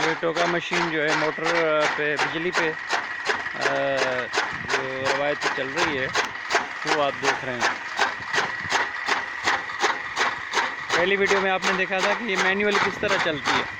ये टोका मशीन जो है मोटर पे बिजली पे जो रवायती चल रही है वो आप देख रहे हैं। पहली वीडियो में आपने देखा था कि ये मैन्युअली किस तरह चलती है।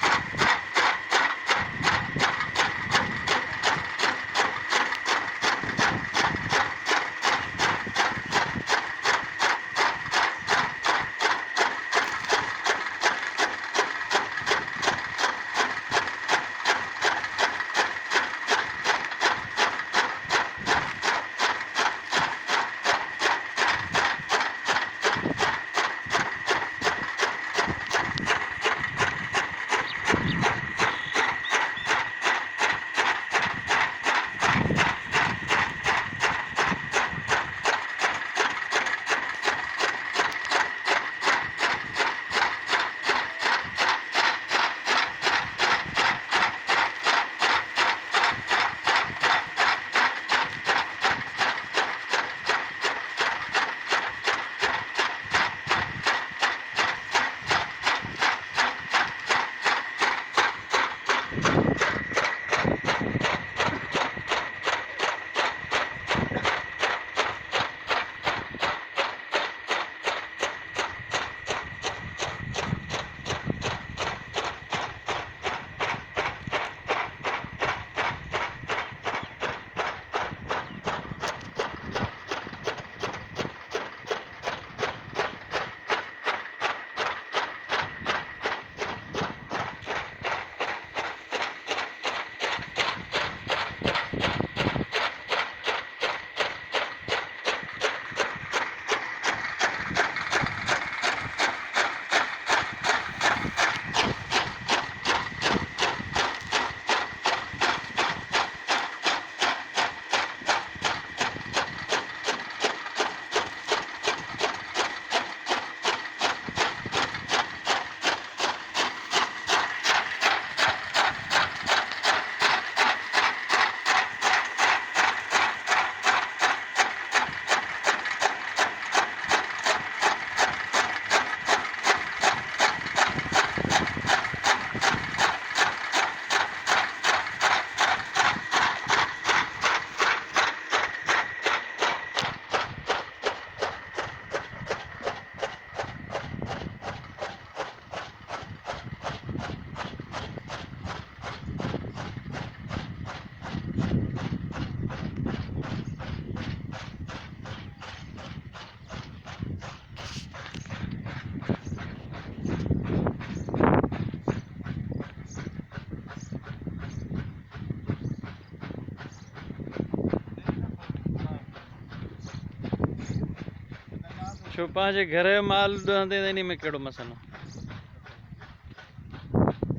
छुपा जे घरे माल दे देनी में केड़ो मसलो।